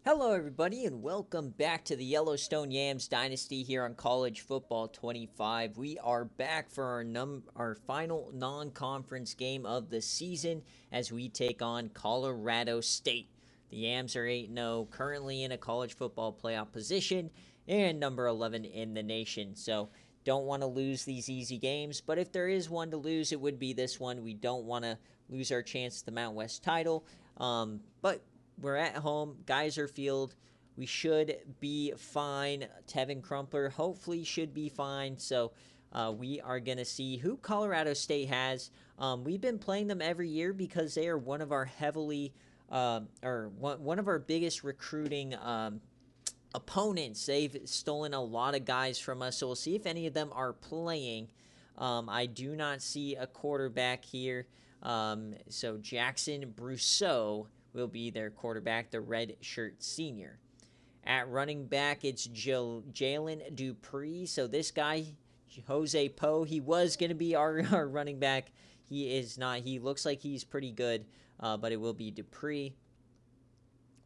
Hello, everybody, and welcome back to the Yellowstone Yams Dynasty here on College Football 25. We are back for our final non-conference game of the season as we take on Colorado State. The Yams are 8-0, currently in a college football playoff position, and number 11 in the nation. So don't want to lose these easy games, but if there is one to lose, it would be this one. We don't want to lose our chance at the Mountain West title, but we're at home, Geyser Field. We should be fine. Tevin Crumpler hopefully should be fine. So we are going to see who Colorado State has. We've been playing them every year because they are one of our one of our biggest recruiting opponents. They've stolen a lot of guys from us. So we'll see if any of them are playing. I do not see a quarterback here. So Jackson Brousseau will be their quarterback, the red shirt senior. At running back, it's Jalen Dupree. So this guy, Jose Poe, he was going to be our running back. He is not. He looks like he's pretty good, but it will be Dupree.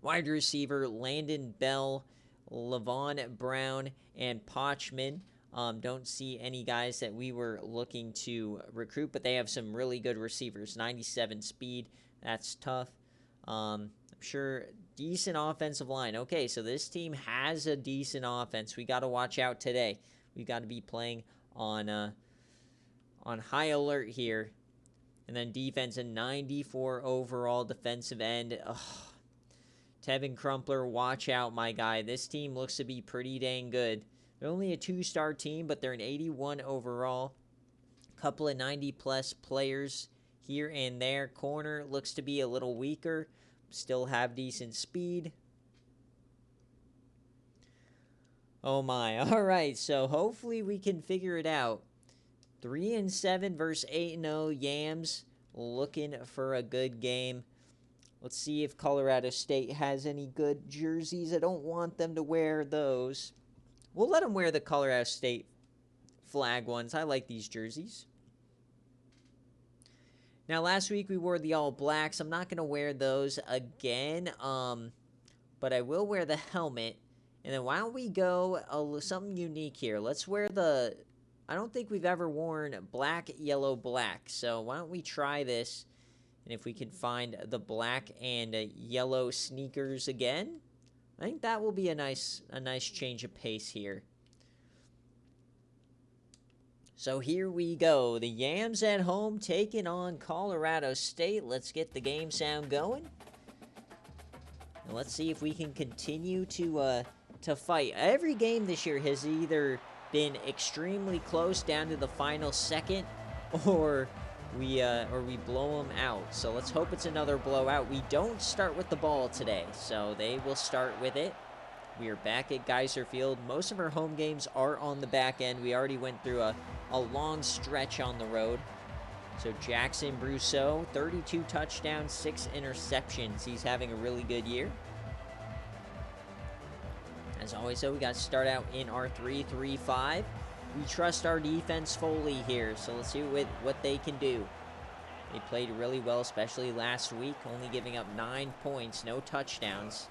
Wide receiver, Landon Bell, Levon Brown, and Pochman. Don't see any guys that we were looking to recruit, but they have some really good receivers. 97 speed. That's tough. I'm sure decent offensive line. Okay, so this team has a decent offense. We got to watch out today. We got to be playing on high alert here. And then defense, a 94 overall defensive end. Ugh. Tevin Crumpler, watch out, my guy. This team looks to be pretty dang good. They're only a 2-star team, but they're an 81 overall. Couple of 90-plus players here and there. Corner looks to be a little weaker. Still have decent speed. Oh my. All right, so hopefully we can figure it out. 3-7 versus 8-0 Yams. Looking for a good game. Let's see if Colorado State has any good jerseys. I don't want them to wear those. We'll let them wear the Colorado State flag ones. I like these jerseys. Now, last week we wore the All Blacks. I'm not going to wear those again, but I will wear the helmet. And then why don't we go something unique here? Let's wear the... I don't think we've ever worn black, yellow, black. So why don't we try this? And if we can find the black and yellow sneakers again, I think that will be a nice change of pace here. So here we go. The Yams at home taking on Colorado State. Let's get the game sound going. And let's see if we can continue to fight. Every game this year has either been extremely close down to the final second, or we blow them out. So let's hope it's another blowout. We don't start with the ball today, so they will start with it. We are back at Geyser Field. Most of our home games are on the back end. We already went through a long stretch on the road. So Jackson Brousseau, 32 touchdowns, 6 interceptions. He's having a really good year. As always, though, we got to start out in our 3-3-5. We trust our defense fully here, so let's see what they can do. They played really well, especially last week, only giving up 9 points, no touchdowns.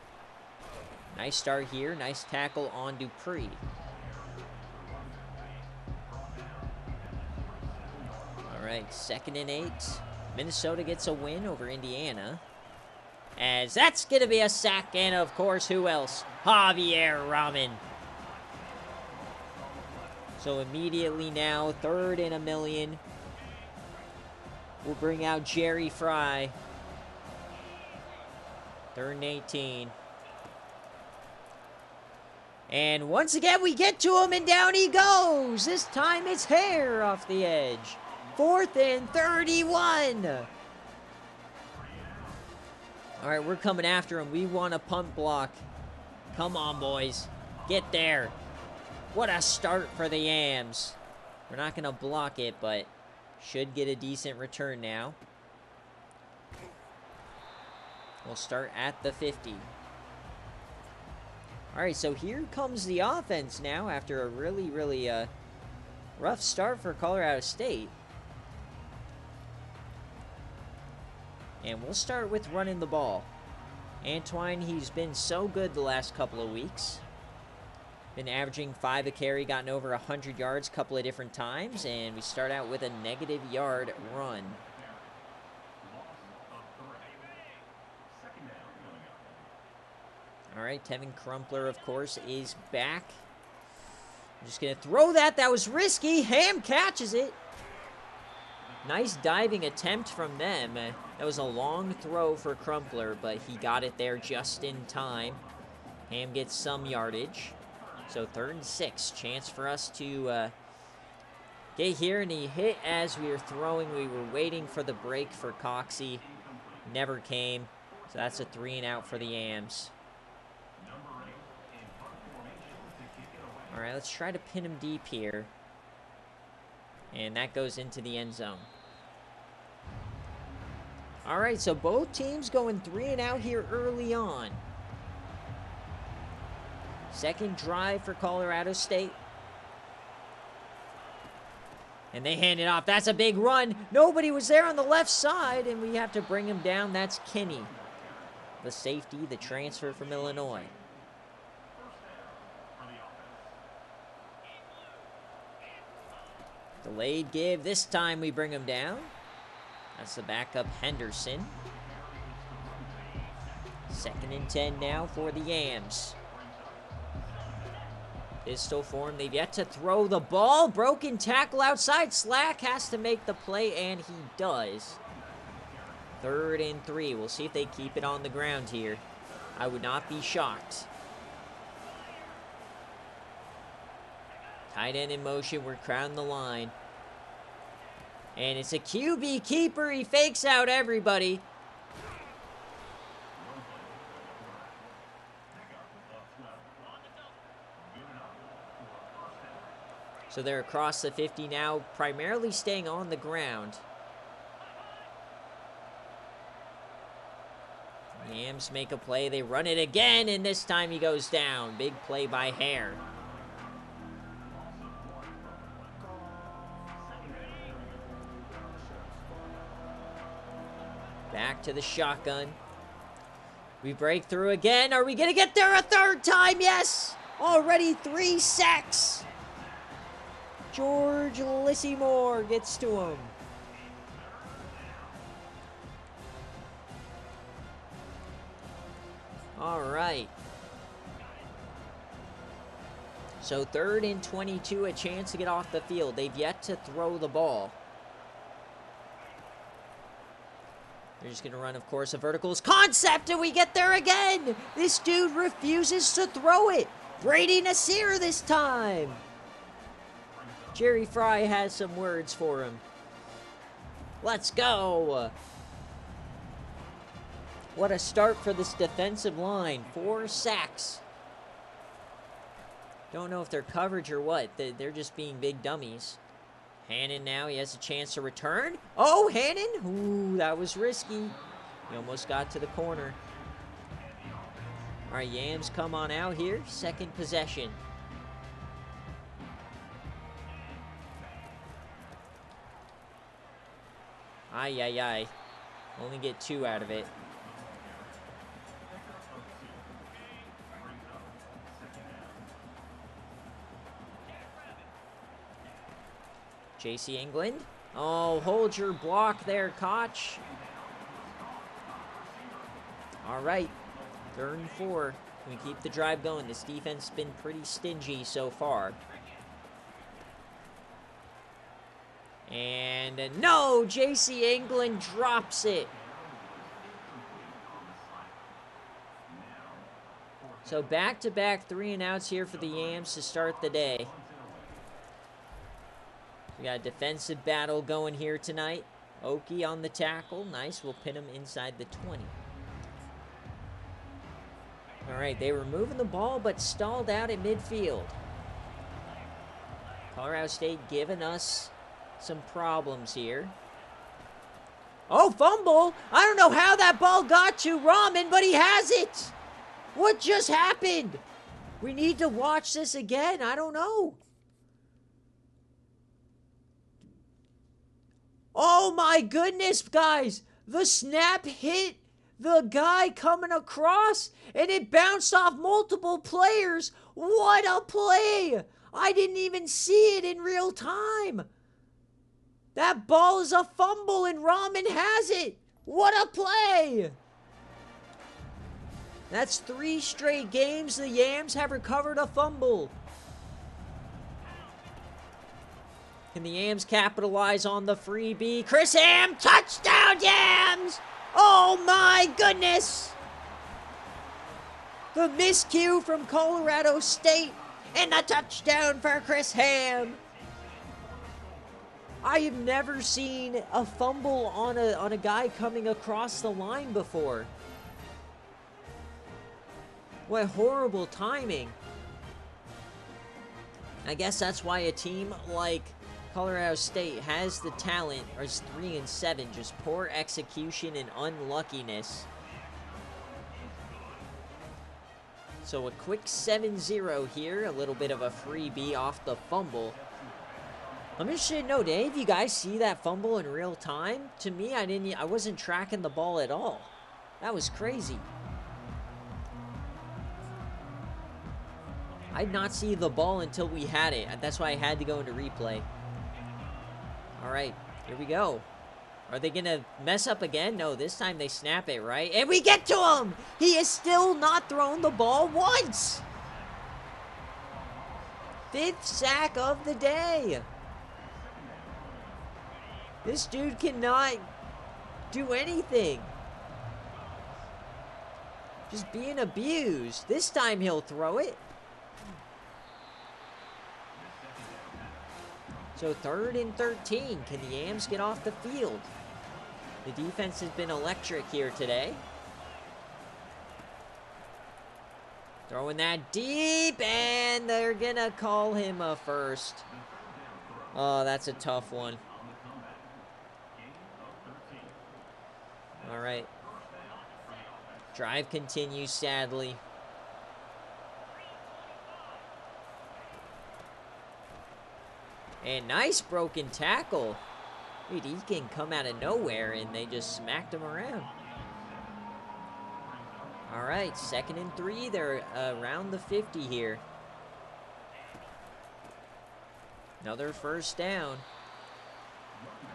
Nice start here. Nice tackle on Dupree. All right, 2nd and 8. Minnesota gets a win over Indiana. As that's going to be a sack, and of course, who else? Javier Rahman. So immediately now, 3rd and 1,000,000. We'll bring out Jerry Fry. 3rd and 18. And once again, we get to him, and down he goes. This time it's hair off the edge. 4th and 31. All right, we're coming after him. We want a punt block. Come on, boys. Get there. What a start for the Yams. We're not going to block it, but should get a decent return now. We'll start at the 50. All right, so here comes the offense now after a really rough start for Colorado State. And we'll start with running the ball. Antoine, he's been so good the last couple of weeks. Been averaging 5 a carry, gotten over 100 yards a couple of different times, and we start out with a negative yard run. All right, Tevin Crumpler, of course, is back. I'm just going to throw that. That was risky. Ham catches it. Nice diving attempt from them. That was a long throw for Crumpler, but he got it there just in time. Ham gets some yardage. So 3rd and 6. Chance for us to get here, and he hit as we were throwing. We were waiting for the break for Coxie. Never came. So that's a 3 and out for the Yams. All right, let's try to pin him deep here. And that goes into the end zone. All right, so both teams going 3 and out here early on. Second drive for Colorado State. And they hand it off. That's a big run. Nobody was there on the left side, and we have to bring him down. That's Kinney, the safety, the transfer from Illinois. Delayed give. This time we bring him down. That's the backup Henderson. 2nd and 10 now for the Yams. Pistol form. They've yet to throw the ball. Broken tackle outside. Slack has to make the play, and he does. 3rd and 3. We'll see if they keep it on the ground here. I would not be shocked. Tight end in motion. We're crowding the line. And it's a QB keeper. He fakes out everybody. So they're across the 50 now, primarily staying on the ground. Yams make a play. They run it again, and this time he goes down. Big play by Hare. Back to the shotgun. We break through again. Are we going to get there a 3rd time? Yes! Already 3 sacks. George Lissimore gets to him. All right. So 3rd and 22, a chance to get off the field. They've yet to throw the ball. They're just going to run, of course, a verticals concept, and we get there again. This dude refuses to throw it. Brady Nasir this time. Jerry Fry has some words for him. Let's go. What a start for this defensive line. 4 sacks. Don't know if they're coverage or what. They're just being big dummies. Hannon now, he has a chance to return. Oh, Hannon! Ooh, that was risky. He almost got to the corner. All right, Yams come on out here. 2nd possession. Ay, ay, ay. Only get 2 out of it. J.C. England. Oh, hold your block there, Koch. All right. 3rd and 4. We keep the drive going. This defense has been pretty stingy so far. And no, J.C. England drops it. So back-to-back 3 and outs here for the Yams to start the day. We got a defensive battle going here tonight. Oki on the tackle. Nice. We'll pin him inside the 20. All right, they were moving the ball but stalled out at midfield. Colorado State giving us some problems here. Oh, fumble. I don't know how that ball got to Rahman, but he has it. What just happened? We need to watch this again. I don't know. Oh my goodness, guys. The snap hit the guy coming across, and it bounced off multiple players. What a play! I didn't even see it in real time. That ball is a fumble, and Rahman has it. What a play! That's 3 straight games the Yams have recovered a fumble. Can the Yams capitalize on the freebie? Chris Ham, touchdown Yams! Oh my goodness! The miscue from Colorado State and the touchdown for Chris Ham. I have never seen a fumble on a guy coming across the line before. What horrible timing. I guess that's why a team like Colorado State has the talent, or is 3-7, just poor execution and unluckiness. So a quick 7-0 here, a little bit of a freebie off the fumble. I'm interested to know, did any of you guys see that fumble in real time? To me, I wasn't tracking the ball at all. That was crazy. I did not see the ball until we had it. That's why I had to go into replay. All right, here we go. Are they going to mess up again? No, this time they snap it, right? And we get to him! He is still not thrown the ball once! 5th sack of the day. This dude cannot do anything. Just being abused. This time he'll throw it. So 3rd and 13. Can the Yams get off the field? The defense has been electric here today. Throwing that deep, and they're gonna call him a first. Oh, that's a tough one. All right. Drive continues, sadly. And nice broken tackle. Dude, he can come out of nowhere, and they just smacked him around. All right, 2nd and 3. They're around the 50 here. Another first down.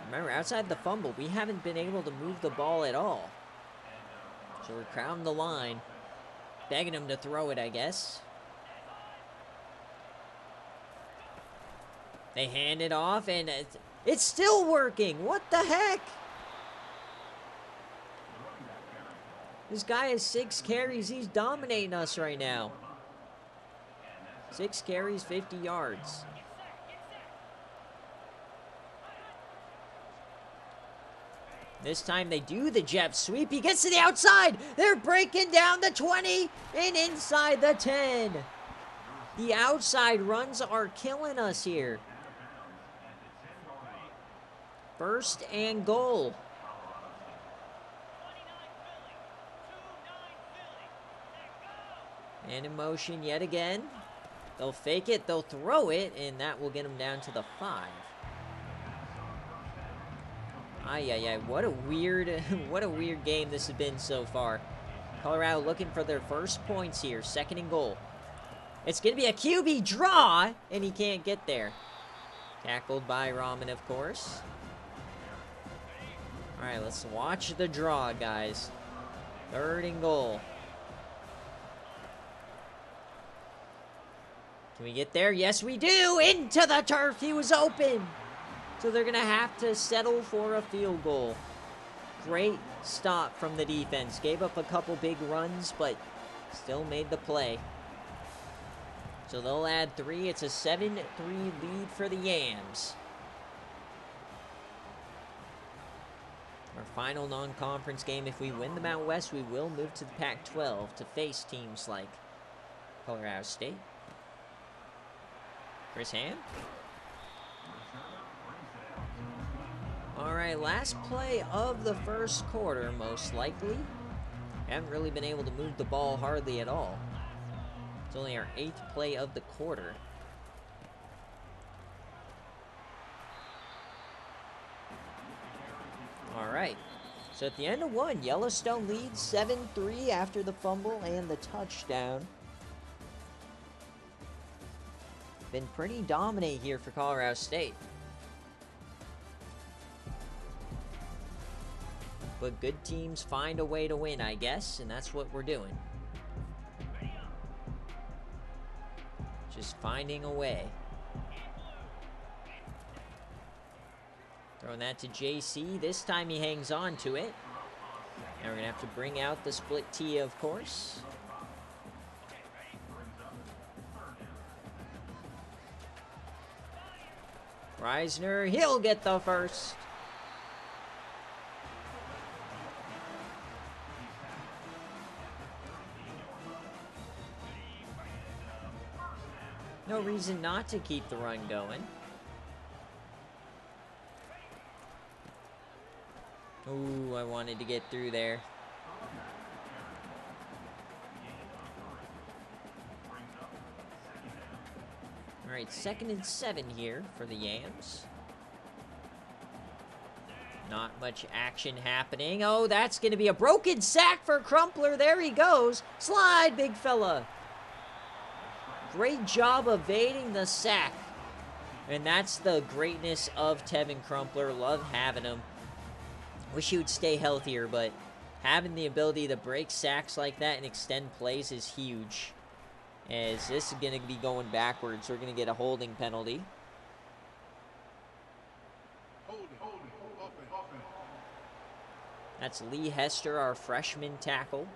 Remember, outside the fumble, we haven't been able to move the ball at all. So we're crowding the line. Begging him to throw it, I guess. They hand it off, and it's still working. What the heck? This guy has 6 carries. He's dominating us right now. 6 carries, 50 yards. This time they do the jet sweep. He gets to the outside. They're breaking down the 20 and inside the 10. The outside runs are killing us here. 1st and goal. And in motion yet again. They'll fake it, they'll throw it, and that will get them down to the 5. Ay, what a weird game this has been so far. Colorado looking for their first points here. 2nd and goal. It's going to be a QB draw, and he can't get there. Tackled by Rahman, of course. All right, let's watch the draw, guys. 3rd and goal. Can we get there? Yes, we do. Into the turf. He was open. So they're going to have to settle for a field goal. Great stop from the defense. Gave up a couple big runs, but still made the play. So they'll add 3. It's a 7-3 lead for the Yams. Our final non-conference game. If we win the Mountain West, we will move to the Pac-12 to face teams like Colorado State. Chris Ham. All right, last play of the first quarter, most likely. Haven't really been able to move the ball hardly at all. It's only our 8th play of the quarter. All right. So at the end of one, Yellowstone leads 7-3 after the fumble and the touchdown. Been pretty dominant here for Colorado State. But good teams find a way to win, I guess, and that's what we're doing. Just finding a way. Throwing that to JC. This time he hangs on to it. Now we're going to have to bring out the split tee, of course. Reisner, he'll get the first. No reason not to keep the run going. Ooh, I wanted to get through there. All right, 2nd and 7 here for the Yams. Not much action happening. Oh, that's going to be a broken sack for Crumpler. There he goes. Slide, big fella. Great job evading the sack. And that's the greatness of Tevin Crumpler. Love having him. Wish he would stay healthier, but having the ability to break sacks like that and extend plays is huge. As this is going to be going backwards, we're going to get a holding penalty. That's Lee Hester, our freshman tackle.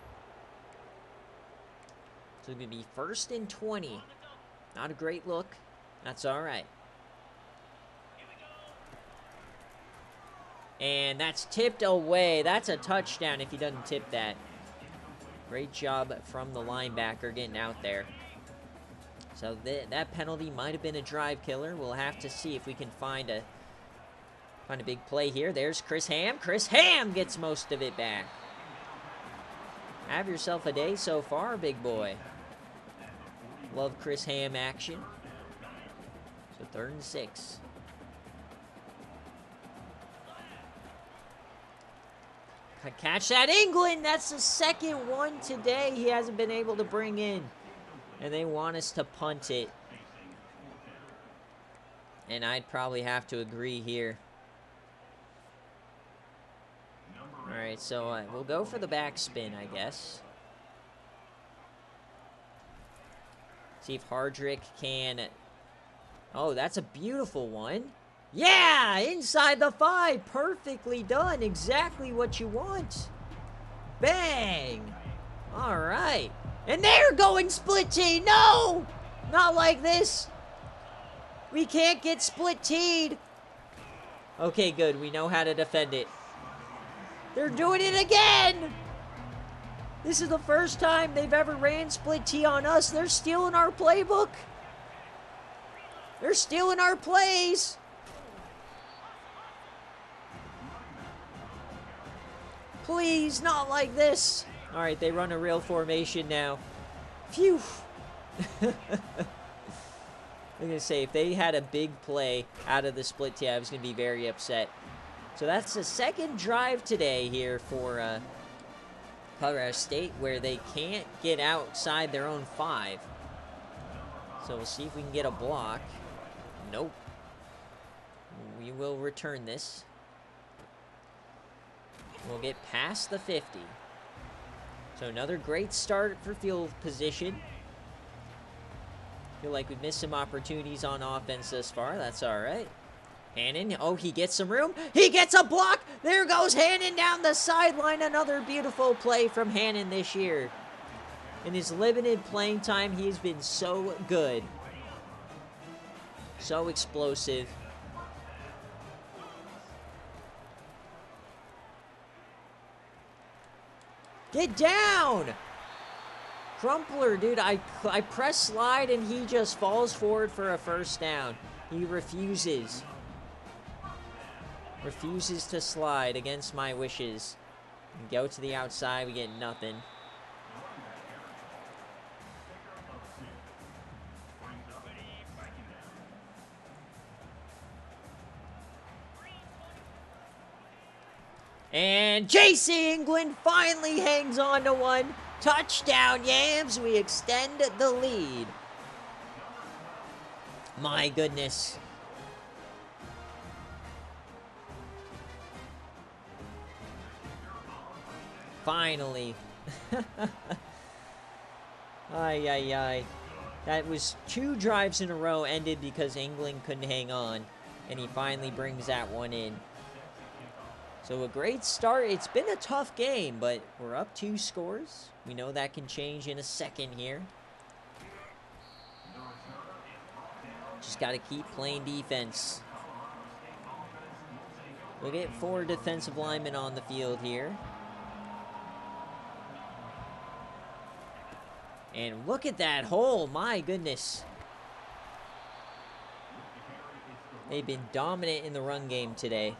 So it's going to be 1st and 20. Not a great look. That's all right. And that's tipped away. That's a touchdown if he doesn't tip that. Great job from the linebacker getting out there. So that penalty might have been a drive killer. We'll have to see if we can find a big play here. There's Chris Ham. Chris Ham gets most of it back. Have yourself a day so far, big boy. Love Chris Ham action. So 3rd and 6. Catch that, England! That's the 2nd one today he hasn't been able to bring in. And they want us to punt it. And I'd probably have to agree here. Alright, so we'll go for the backspin, I guess. See if Hardrick can... Oh, that's a beautiful one. Yeah! Inside the 5! Perfectly done. Exactly what you want. Bang! Alright. And they're going split tee! No! Not like this! We can't get split teed! Okay, good. We know how to defend it. They're doing it again! This is the first time they've ever ran split tee on us. They're stealing our playbook. They're stealing our plays. Please, not like this. All right, they run a real formation now. Phew. I'm going to say, if they had a big play out of the split tee, I was going to be very upset. So that's the 2nd drive today here for Colorado State, where they can't get outside their own 5. So we'll see if we can get a block. Nope. We will return this. We'll get past the 50. So another great start for field position. Feel like we've missed some opportunities on offense thus far. That's all right. Hannon, oh, he gets some room. He gets a block. There goes Hannon down the sideline. Another beautiful play from Hannon this year. In his limited playing time, he has been so good. So explosive. Get down! Crumpler, dude, I press slide and he just falls forward for a 1st down. He refuses. Refuses to slide against my wishes. And go to the outside, we get nothing. And J.C. England finally hangs on to one. Touchdown, Yams. We extend the lead. My goodness. Finally. Ay, ay, ay. That was 2 drives in a row ended because England couldn't hang on. And he finally brings that one in. So a great start. It's been a tough game, but we're up 2 scores. We know that can change in a second here. Just got to keep playing defense. We'll get 4 defensive linemen on the field here. And look at that hole. My goodness. They've been dominant in the run game today.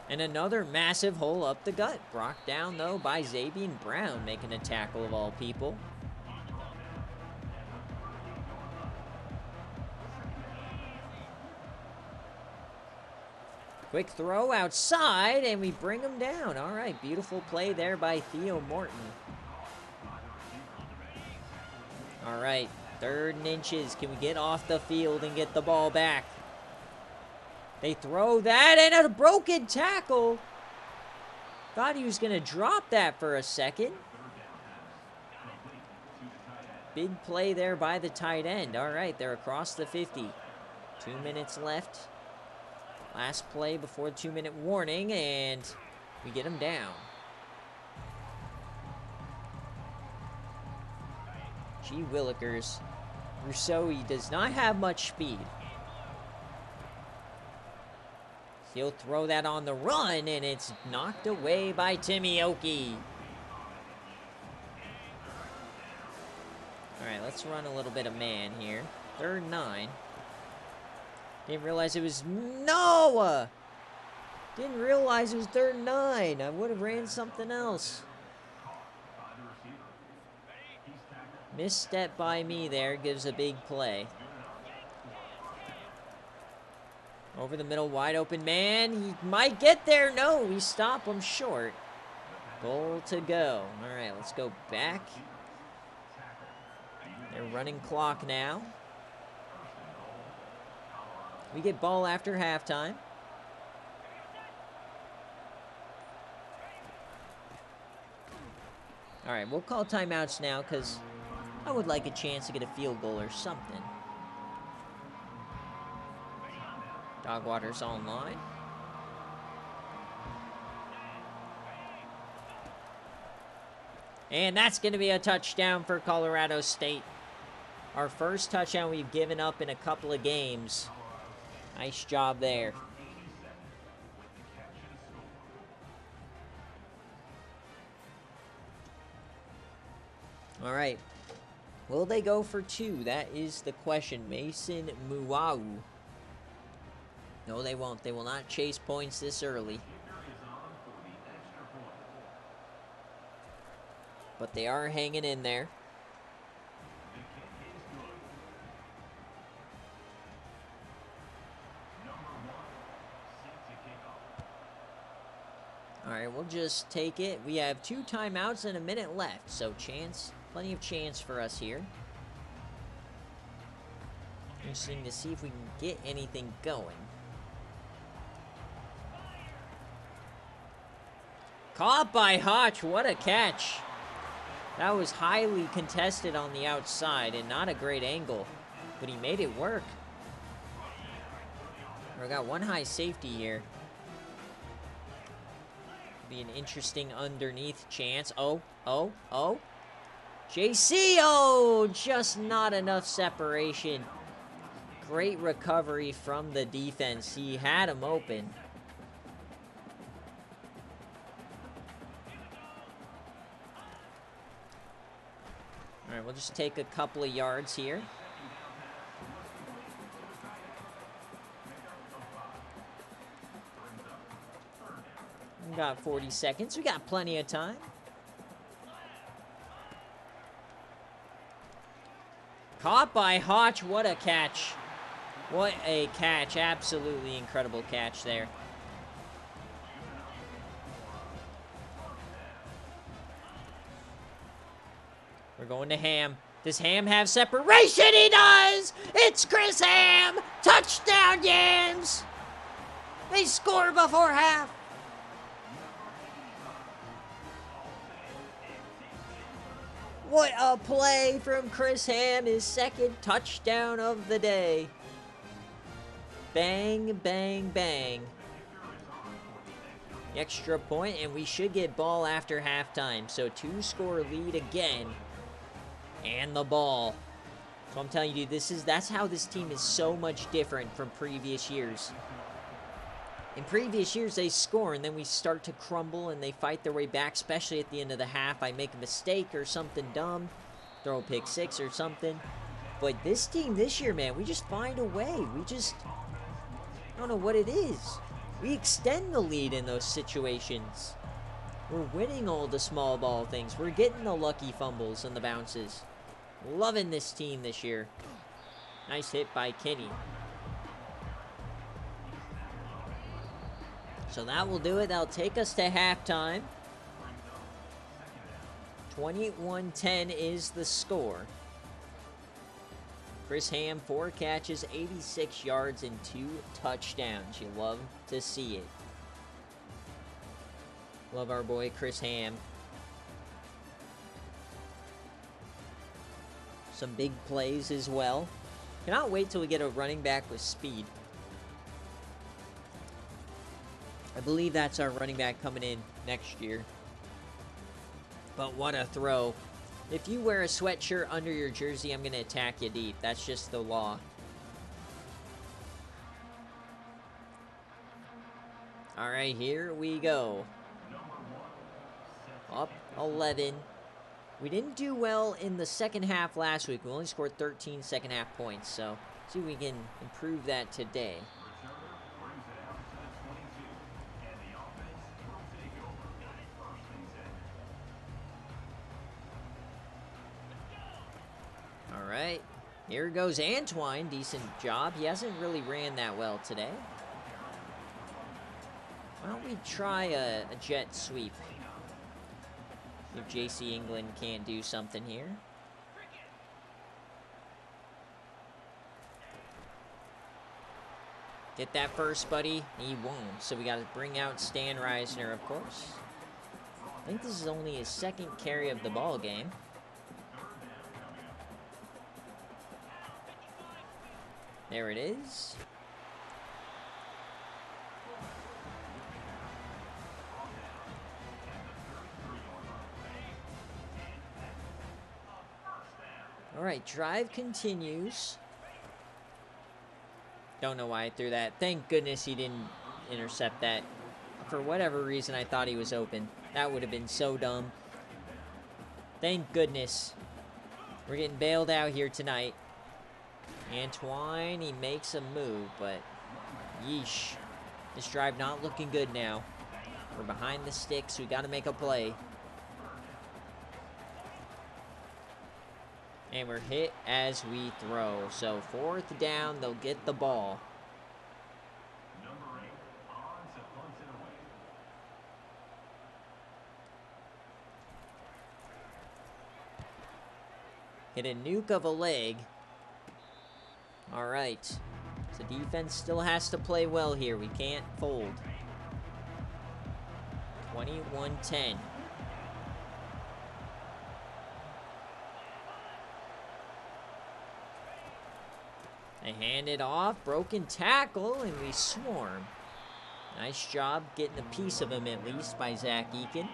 And another massive hole up the gut. Brought down, though, by Xavier Brown, making a tackle of all people. Quick throw outside, and we bring him down. All right, beautiful play there by Theo Morton. All right, 3rd and inches. Can we get off the field and get the ball back? They throw that, and a broken tackle. Thought he was going to drop that for a second. Big play there by the tight end. All right, they're across the 50. 2 minutes left. Last play before the 2-minute warning, and we get him down. Gee willikers. Rousseau, he does not have much speed. He'll throw that on the run, and it's knocked away by Timmy Oki. All right, let's run a little bit of man here. 3rd and 9. Didn't realize it was Noah. Didn't realize it was 3rd and 9. I would have ran something else. Misstep by me there gives a big play. Over the middle, wide open man. He might get there. No, we stop him short. Goal to go. All right, let's go back. They're running clock now. We get ball after halftime. All right, we'll call timeouts now because I would like a chance to get a field goal or something. Dogwater's online. And that's going to be a touchdown for Colorado State. Our first touchdown we've given up in a couple of games. Nice job there. All right. Will they go for 2? That is the question. Mason Muau. No, they won't. They will not chase points this early. But they are hanging in there. All right, we'll just take it. We have 2 timeouts and a minute left, so plenty of chance for us here. Interesting to see if we can get anything going. Caught by Hotch. What a catch. That was highly contested on the outside and not a great angle, but he made it work. We got one high safety here. Be an interesting underneath chance. Oh. JC, oh, just not enough separation. Great recovery from the defense. He had him open. All right, we'll just take a couple of yards here. We got 40 seconds. We got plenty of time. Caught by Hotch. What a catch. What a catch. Absolutely incredible catch there. We're going to Ham. Does Ham have separation? He does! It's Chris Ham! Touchdown, Yams! They score before half. What a play from Chris Ham, his second touchdown of the day. Bang, bang, bang. Extra point, and we should get ball after halftime. So 2-score lead again. And the ball. So I'm telling you, dude, that's how this team is so much different from previous years. In previous years, they score, and then we start to crumble, and they fight their way back, especially at the end of the half. I make a mistake or something dumb, throw a pick six or something. But this team this year, man, we just find a way. I don't know what it is. We extend the lead in those situations. We're winning all the small ball things. We're getting the lucky fumbles and the bounces. Loving this team this year. Nice hit by Kenny. So that will do it. That'll take us to halftime. 21-10 is the score. Chris Ham, 4 catches, 86 yards, and 2 touchdowns. You love to see it. Love our boy Chris Ham. Some big plays as well. Cannot wait till we get a running back with speed. I believe that's our running back coming in next year. But what a throw. If you wear a sweatshirt under your jersey, I'm going to attack you deep. That's just the law. All right, here we go. Up 11. We didn't do well in the second half last week. We only scored 13 second half points. So, see if we can improve that today. All right, here goes Antwine. Decent job. He hasn't really ran that well today. Why don't we try a jet sweep? If JC England can't do something here. Get that first, buddy. He won't. So we got to bring out Stan Reisner, of course. I think this is only his second carry of the ball game. There it is. All right, drive continues. Don't know why I threw that. Thank goodness he didn't intercept that. For whatever reason, I thought he was open. That would have been so dumb. Thank goodness. We're getting bailed out here tonight. Antwine, he makes a move, but yeesh. This drive not looking good now. We're behind the sticks. We got to make a play. And we're hit as we throw. So 4th down, they'll get the ball. Hit a nuke of a leg. All right. So defense still has to play well here. We can't fold. 21-10. They hand it off. Broken tackle, and we swarm. Nice job getting a piece of him at least by Zach Eakin.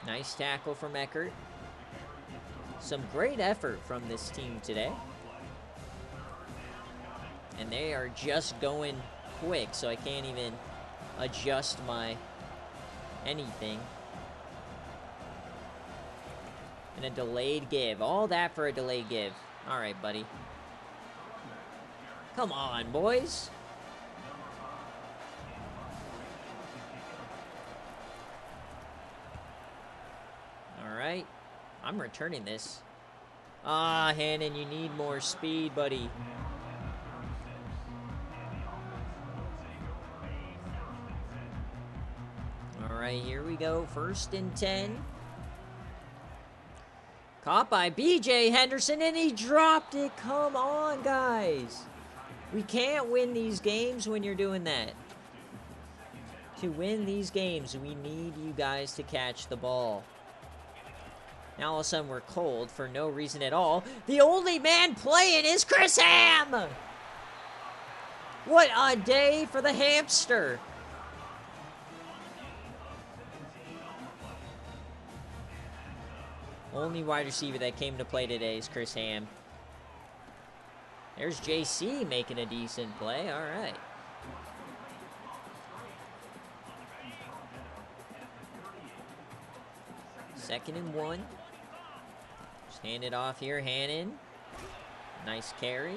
Nice tackle from Eckert. Some great effort from this team today. And they are just going quick, so I can't even adjust my anything. And a delayed give. All that for a delayed give. All right, buddy. Come on, boys. I'm returning this. Ah, Hannon, you need more speed, buddy. All right, here we go. 1st and 10. Caught by B.J. Henderson, and he dropped it. Come on, guys. We can't win these games when you're doing that. To win these games, we need you guys to catch the ball. Now all of a sudden we're cold for no reason at all. The only man playing is Chris Ham! What a day for the hamster. Only wide receiver that came to play today is Chris Ham. There's JC making a decent play. All right. Second and 1. Just hand it off here, Hannon. Nice carry.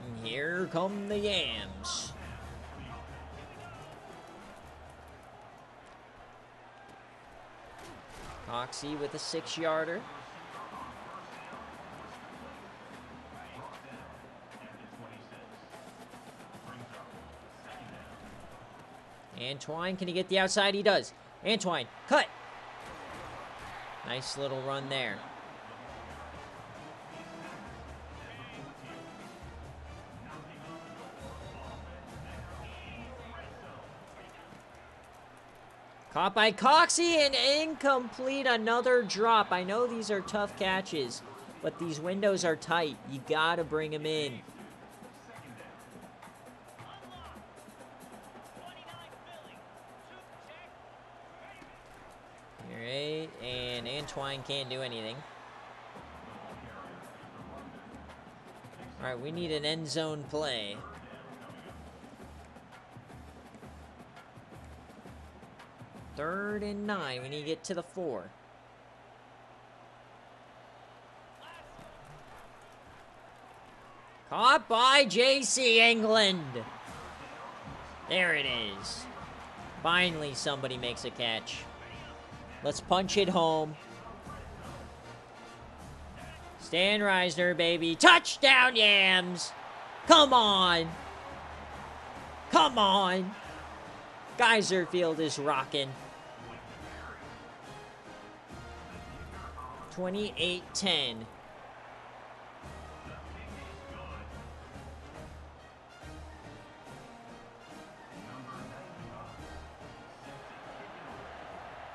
And here come the Yams. Coxie with a 6-yarder. Antwine, can he get the outside? He does. Antwine, cut. Nice little run there. Caught by Coxie and incomplete. Another drop. I know these are tough catches, but these windows are tight. You gotta bring them in. Alright, and Antwine can't do anything. Alright, we need an end zone play. Third and 9. We need to get to the 4. Caught by JC England. There it is. Finally, somebody makes a catch. Let's punch it home. Stan Reisner, baby. Touchdown, Yams. Come on. Come on. Geyser Field is rocking. 28-10.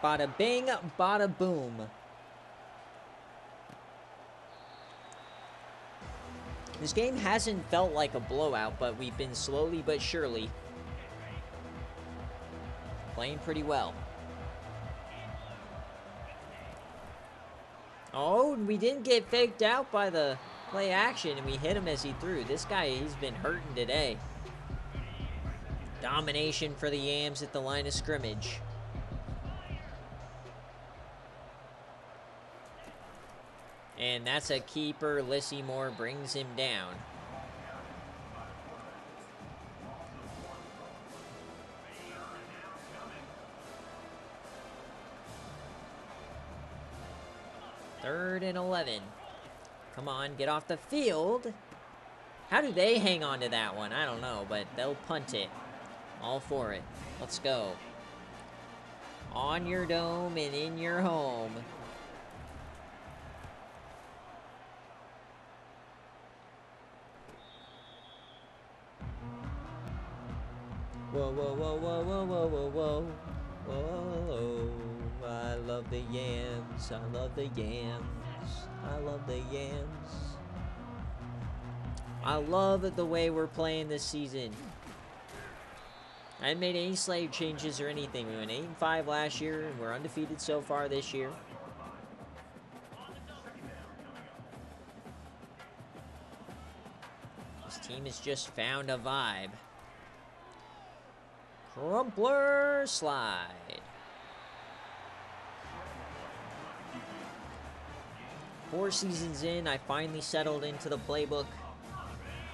Bada bing, bada boom. This game hasn't felt like a blowout, but we've been slowly but surely playing pretty well. Oh, we didn't get faked out by the play action, and we hit him as he threw. This guy, he's been hurting today. Domination for the Yams at the line of scrimmage. And that's a keeper. Lissy Moore brings him down. Third and 11. Come on, get off the field. How do they hang on to that one? I don't know, but they'll punt it. All for it. Let's go. On your dome and in your home. Whoa, whoa, whoa, whoa, whoa, whoa, whoa, whoa, whoa. I love the Yams, I love the Yams, I love the Yams. I love the way we're playing this season. I haven't made any slave changes or anything. We went 8-5 last year, and we're undefeated so far this year. This team has just found a vibe. Crumpler slide. 4 seasons in, I finally settled into the playbook.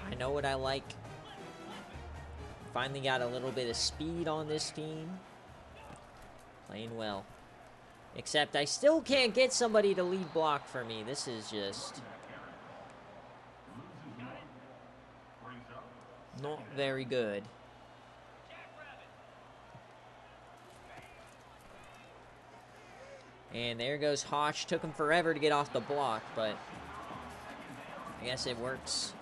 I know what I like. Finally got a little bit of speed on this team. Playing well. Except I still can't get somebody to lead block for me. This is just not very good. And there goes Hotch. Took him forever to get off the block, but I guess it works.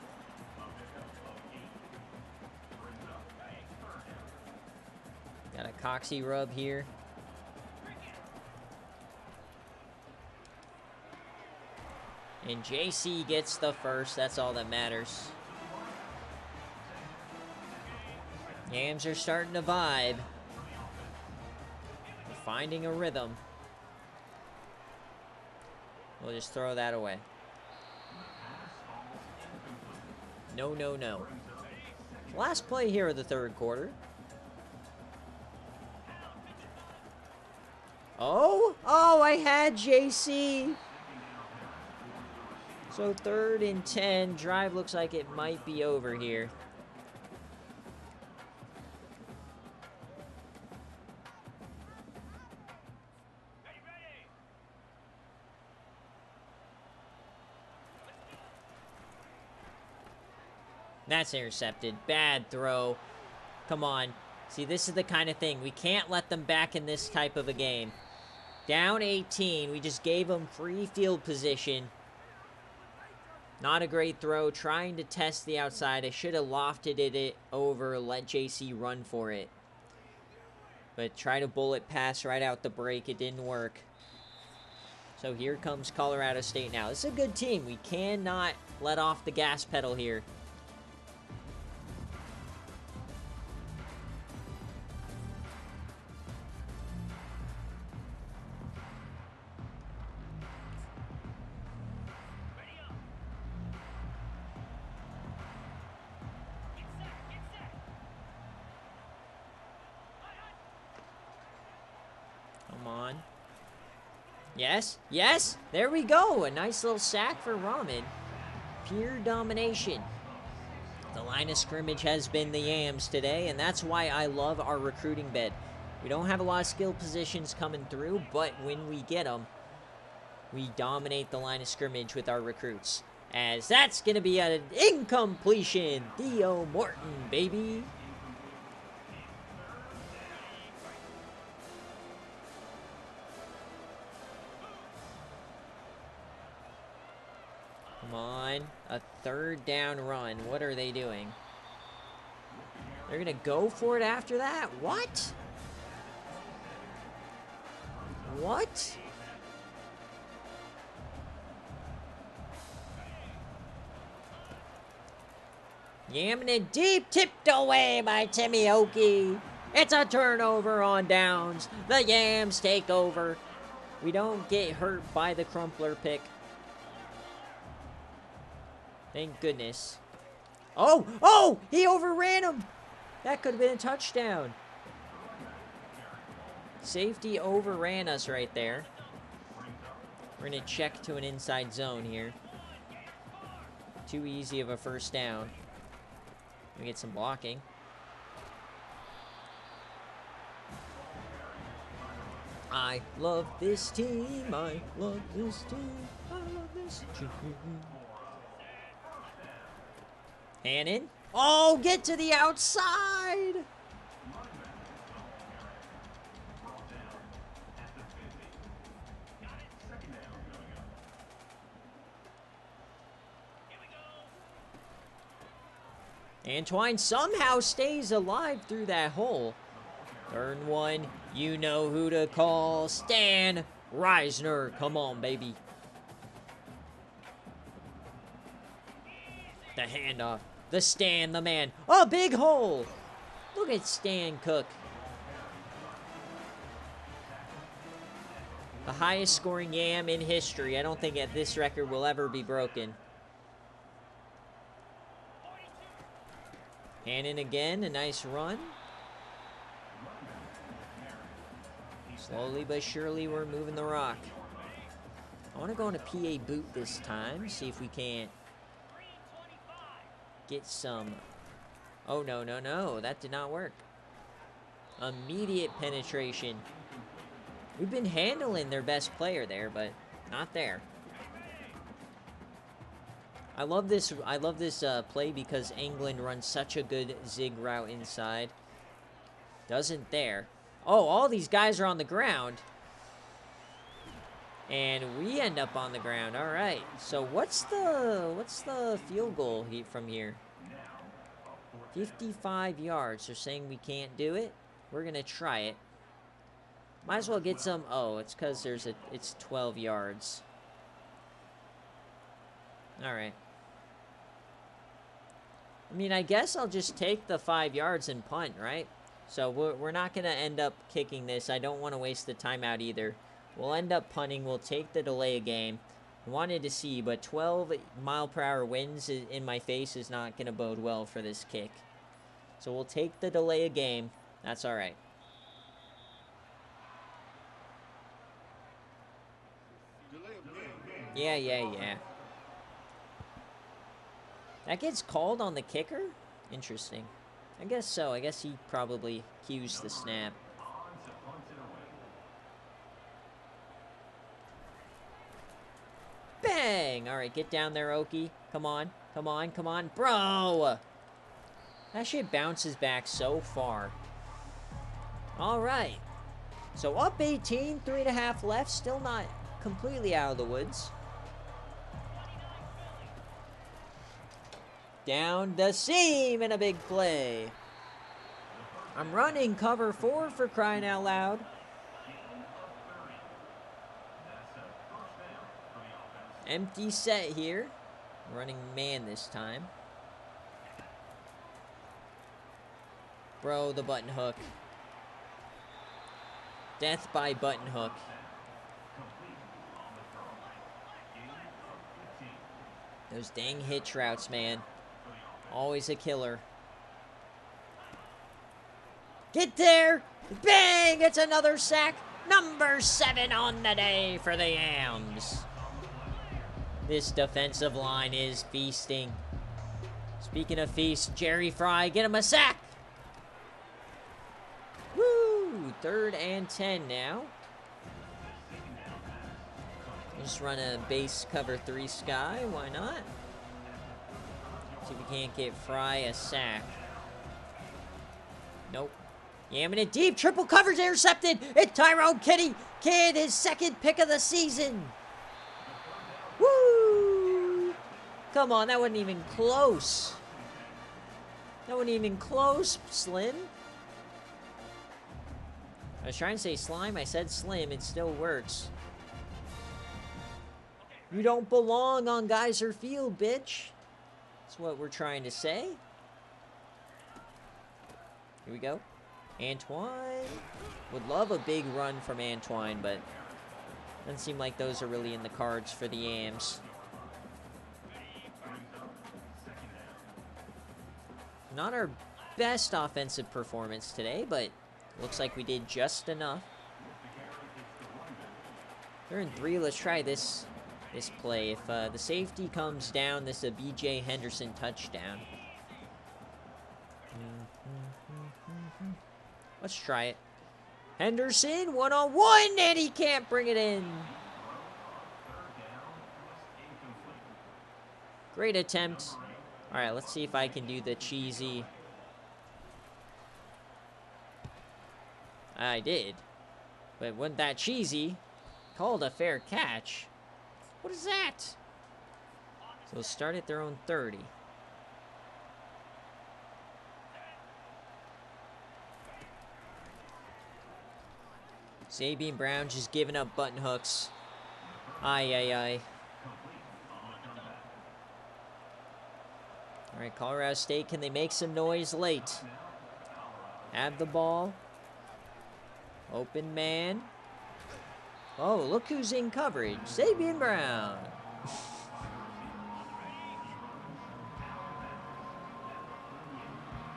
Got a Coxie rub here. And JC gets the first. That's all that matters. Yams are starting to vibe. We're finding a rhythm. We'll just throw that away. No, no, no. Last play here of the third quarter. Oh! Oh, I had JC! So 3rd and 10. Drive looks like it might be over here. That's intercepted. Bad throw. Come on. See, this is the kind of thing. We can't let them back in this type of a game. Down 18. We just gave them free field position. Not a great throw. Trying to test the outside. I should have lofted it over. Let JC run for it. But try to bullet pass right out the break. It didn't work. So here comes Colorado State now. This is a good team. We cannot let off the gas pedal here. Come on. Yes, yes, there we go. A nice little sack for Rahman. Pure domination. The line of scrimmage has been the Yams today, and that's why I love our recruiting bed. We don't have a lot of skill positions coming through, but when we get them, we dominate the line of scrimmage with our recruits. As that's going to be an incompletion. Theo Morton, baby. Come on. A 3rd down run. What are they doing? They're going to go for it after that? What? What? Yamming it deep. Tipped away by Timmy Oki. It's a turnover on downs. The Yams take over. We don't get hurt by the Crumpler pick. Thank goodness. Oh! Oh! He overran him! That could have been a touchdown. Safety overran us right there. We're going to check to an inside zone here. Too easy of a first down. We get some blocking. I love this team. I love this team. I love this team. Hannon. Oh, get to the outside. Antwine somehow stays alive through that hole. Turn 1. You know who to call. Stan Reisner. Come on, baby. The handoff. The Stan, the man. Oh, big hole. Look at Stan Cook. The highest scoring Yam in history. I don't think that this record will ever be broken. Hannon again. A nice run. Slowly but surely, we're moving the rock. I want to go on a PA boot this time. See if we can't get some. Oh, no, no, no. That did not work. Immediate penetration. We've been handling their best player there, but not there. I love this play because England runs such a good zig route inside. Doesn't there. Oh, all these guys are on the ground. And we end up on the ground. All right. So what's the field goal from here? 55 yards. They're saying we can't do it. We're going to try it. Might as well get some. Oh, it's because it's 12 yards. All right. I mean, I guess I'll just take the 5 yards and punt, right? So we're not going to end up kicking this. I don't want to waste the timeout either. We'll end up punting. We'll take the delay of game. Wanted to see, but 12-mile-per-hour winds in my face is not going to bode well for this kick. So we'll take the delay of game. That's all right. Yeah. That gets called on the kicker? Interesting. I guess so. I guess he probably cues the snap. Bang! All right, get down there, Okie. Come on. Bro! That shit bounces back so far. All right. So up 18, 3.5 left. Still not completely out of the woods. Down the seam in a big play. I'm running cover 4 for crying out loud. Empty set here. Running man this time. Bro, the button hook. Death by button hook. Those dang hitch routes, man. Always a killer. Get there! Bang! It's another sack. Number 7 on the day for the Yams. This defensive line is feasting. Speaking of feast, Jerry Fry, get him a sack! Woo! 3rd and 10 now. Just run a base cover 3 sky, why not? See if we can't get Fry a sack. Nope. Yamming it deep, triple coverage intercepted! It's Tyrone Kidd, his 2nd pick of the season! Woo! Come on, that wasn't even close. That wasn't even close, Slim. I was trying to say slime, I said slim, it still works. You don't belong on Geyser Field, bitch. That's what we're trying to say. Here we go. Antoine. Would love a big run from Antoine, but doesn't seem like those are really in the cards for the Yams. Not our best offensive performance today, but looks like we did just enough. 3rd and 3, let's try this play. If the safety comes down, this is a B.J. Henderson touchdown. Let's try it. Henderson, one-on-one, and he can't bring it in. Great attempt. All right, let's see if I can do the cheesy. I did. But wasn't that cheesy? Called a fair catch. What is that? So we'll start at their own 30. Sabian Brown just giving up button hooks. Aye. All right, Colorado State, can they make some noise late? Have the ball. Open man. Oh, look who's in coverage. Sabian Brown.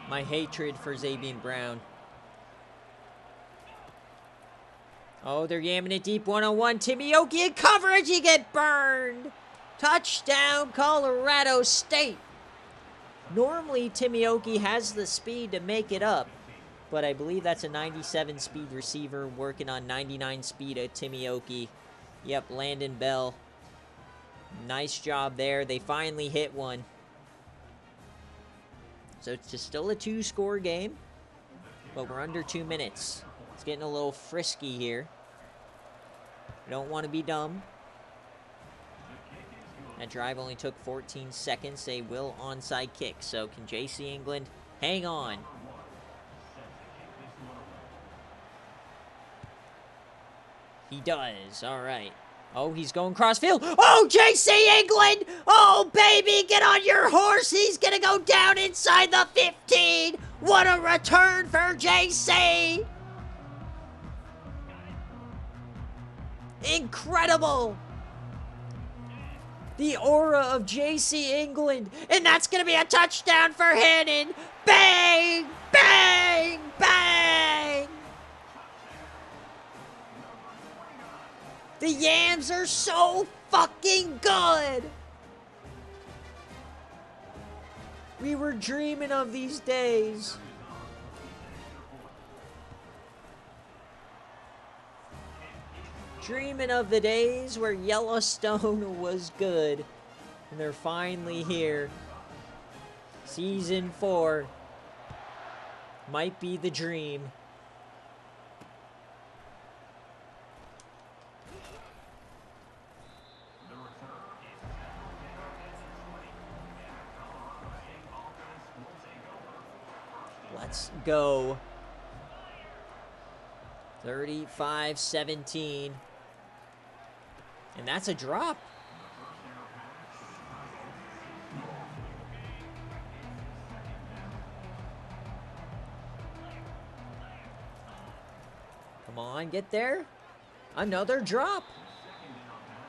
My hatred for Sabian Brown. Oh, they're yamming it deep. One-on-one. Timmy Okie in coverage. He get burned. Touchdown, Colorado State. Normally, Timmy Okie has the speed to make it up. but I believe that's a 97 speed receiver working on 99 speed at Timioki. Yep, Landon Bell. Nice job there. They finally hit one. So it's just still a 2-score game, but we're under 2 minutes. It's getting a little frisky here. We don't want to be dumb. That drive only took 14 seconds. They will onside kick. So can J.C. England hang on? He does. All right. Oh, he's going crossfield. Oh, J.C. England! Oh, baby, get on your horse. He's going to go down inside the 15. What a return for J.C. Incredible. The aura of J.C. England. And that's going to be a touchdown for Hannon. Bang! Bang! Bang! The Yams are so fucking good! We were dreaming of these days. Dreaming of the days where Yellowstone was good. And they're finally here. Season 4 might be the dream. Let's go. 35-17. And that's a drop. Come on, get there. Another drop.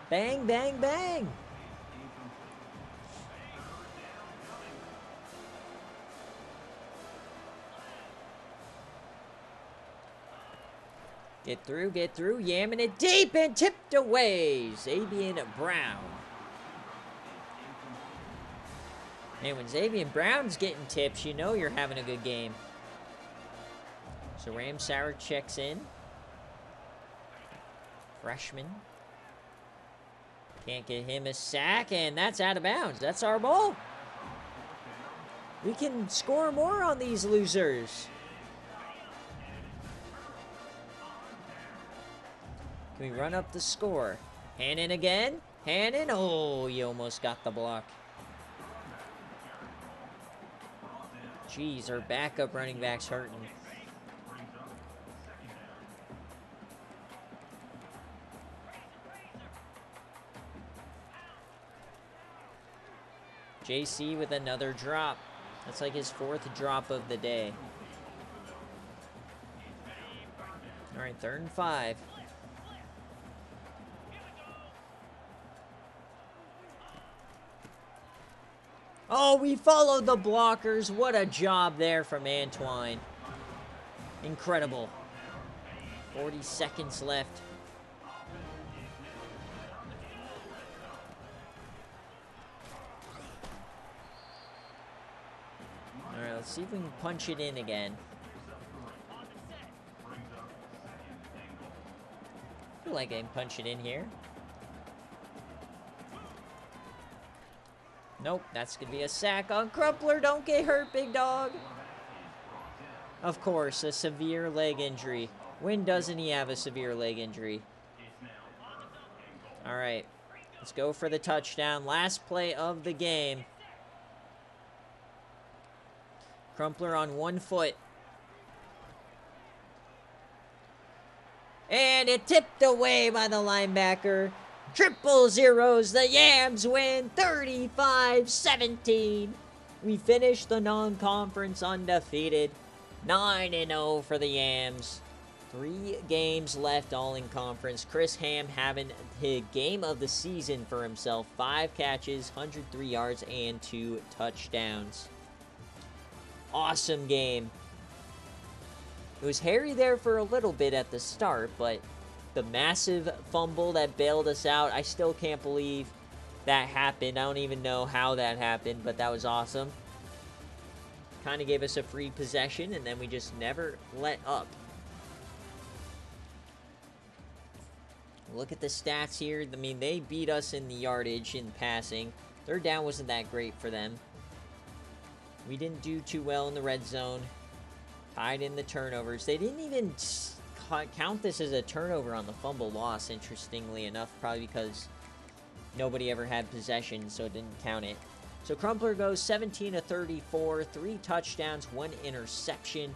Bang, bang, bang. Get through, yamming it deep and tipped away. Xavier Brown. And when Xavier Brown's getting tips, you know you're having a good game. So Ram Sauer checks in. Freshman. Can't get him a sack, and that's out of bounds. That's our ball. We can score more on these losers. Can we run up the score? Hannon again? Hannon? Oh, you almost got the block. Jeez, our backup running back's hurting. JC with another drop. That's like his 4th drop of the day. All right, 3rd and 5. Oh, we followed the blockers. What a job there from Antoine. Incredible. 40 seconds left. All right, let's see if we can punch it in again. I feel like I can punch it in here. Nope, that's going to be a sack on Crumpler. Don't get hurt, big dog. Of course, a severe leg injury. When doesn't he have a severe leg injury? All right, let's go for the touchdown. Last play of the game. Crumpler on 1 foot. And it tipped away by the linebacker. 0-0s. The Yams win 35-17. We finished the non-conference undefeated. 9-0 for the Yams. 3 games left, all in conference. Chris Ham having the game of the season for himself. 5 catches, 103 yards, and 2 touchdowns. Awesome game. It was hairy there for a little bit at the start, but the massive fumble that bailed us out, I still can't believe that happened. I don't even know how that happened, but that was awesome. kind of gave us a free possession, and then we just never let up. Look at the stats here. I mean, they beat us in the yardage in passing. Third down wasn't that great for them. We didn't do too well in the red zone. Tied in the turnovers. They didn't even count this as a turnover on the fumble loss, interestingly enough, probably because nobody ever had possession, so it didn't count it. So Crumpler goes 17 of 34, 3 touchdowns, 1 interception.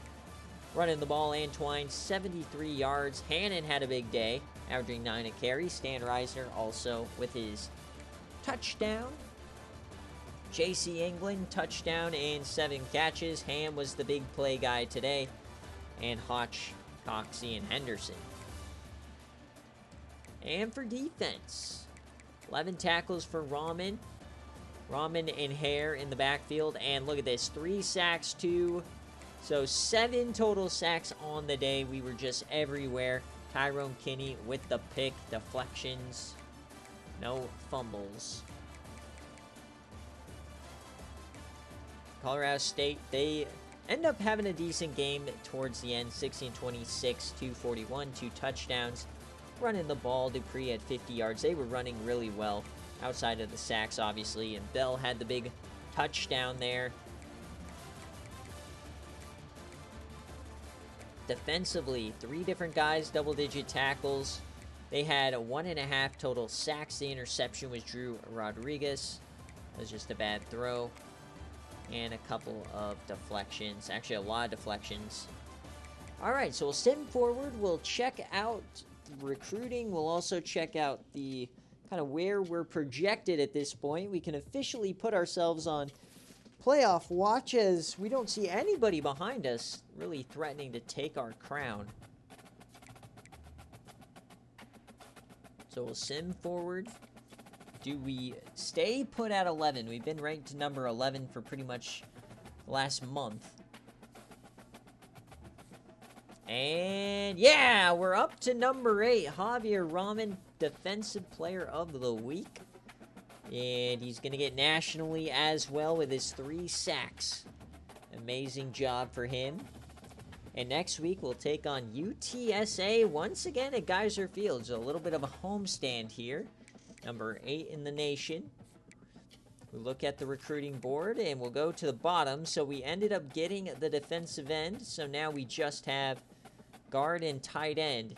Running the ball, Antwine, 73 yards. Hannon had a big day, averaging 9 a carry. Stan Reisner also with his touchdown. J.C. England, touchdown and 7 catches. Ham was the big play guy today. And Hotch, Coxey, and Henderson. And for defense, 11 tackles for Rahman. Rahman and Hare in the backfield. And look at this, 3 sacks, 2. So 7 total sacks on the day. We were just everywhere. Tyrone Kinney with the pick, deflections, no fumbles. Colorado State, they end up having a decent game towards the end. 16-26, 241, 2 touchdowns. Running the ball, Dupree had 50 yards. They were running really well outside of the sacks, obviously. And Bell had the big touchdown there. Defensively, 3 different guys, double-digit tackles. They had 1.5 total sacks. The interception was Drew Rodriguez. That was just a bad throw. And a couple of deflections. Actually, a lot of deflections. Alright, so we'll sim forward. We'll check out recruiting. We'll also check out the kind of where we're projected at this point. We can officially put ourselves on playoff watch as we don't see anybody behind us really threatening to take our crown. So we'll sim forward. Do we stay put at 11? We've been ranked number 11 for pretty much the last month. And yeah, we're up to number 8. Javier Rahman, Defensive Player of the Week. And he's going to get nationally as well with his 3 sacks. Amazing job for him. And next week, we'll take on UTSA once again at Geyser Field. So a little bit of a homestand here. Number 8 in the nation. We look at the recruiting board, and we'll go to the bottom. So we ended up getting the defensive end. So now we just have guard and tight end.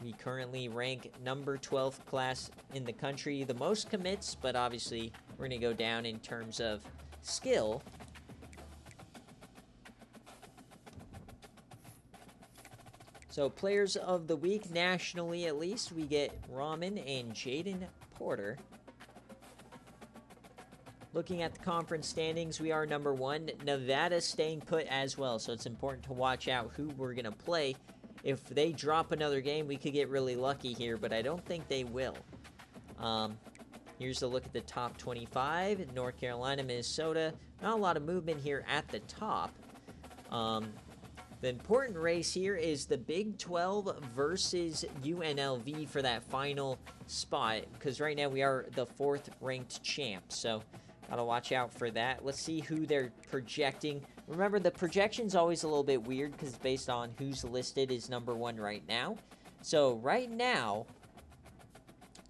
We currently rank number 12th class in the country. The most commits, but obviously we're going to go down in terms of skill. So players of the week, nationally at least, we get Rahman and Jaden Porter. Looking at the conference standings, we are number 1. Nevada staying put as well, so it's important to watch out who we're going to play. If they drop another game, we could get really lucky here, but I don't think they will. Here's a look at the top 25. North Carolina, Minnesota. Not a lot of movement here at the top. The important race here is the Big 12 versus UNLV for that final spot, because right now we are the 4th ranked champ, so gotta watch out for that. Let's see who they're projecting. Remember, the projection's always a little bit weird because it's based on who's listed as number 1 right now. So right now,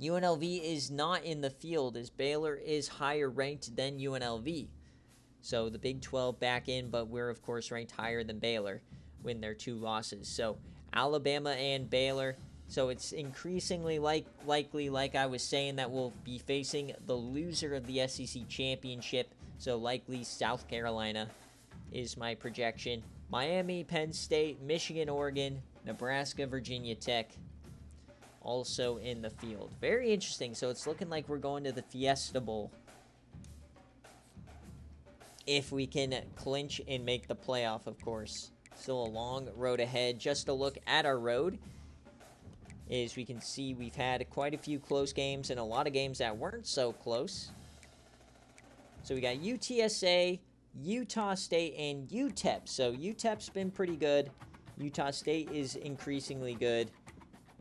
UNLV is not in the field as Baylor is higher ranked than UNLV. So the Big 12 back in, but we're of course ranked higher than Baylor when their 2 losses. So Alabama and Baylor. So it's increasingly likely, like I was saying, that we'll be facing the loser of the SEC championship. So likely South Carolina is my projection. Miami, Penn State, Michigan, Oregon, Nebraska, Virginia Tech also in the field. Very interesting. So it's looking like we're going to the Fiesta Bowl if we can clinch and make the playoff, of course. Still a long road ahead. Just a look at our road, as we can see, we've had quite a few close games and a lot of games that weren't so close. So we got UTSA, Utah State, and UTEP. So UTEP's been pretty good. Utah State is increasingly good.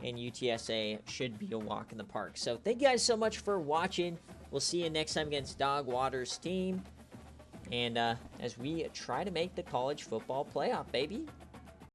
And UTSA should be a walk in the park. So thank you guys so much for watching. We'll see you next time against Dog Waters team. And as we try to make the college football playoff, baby.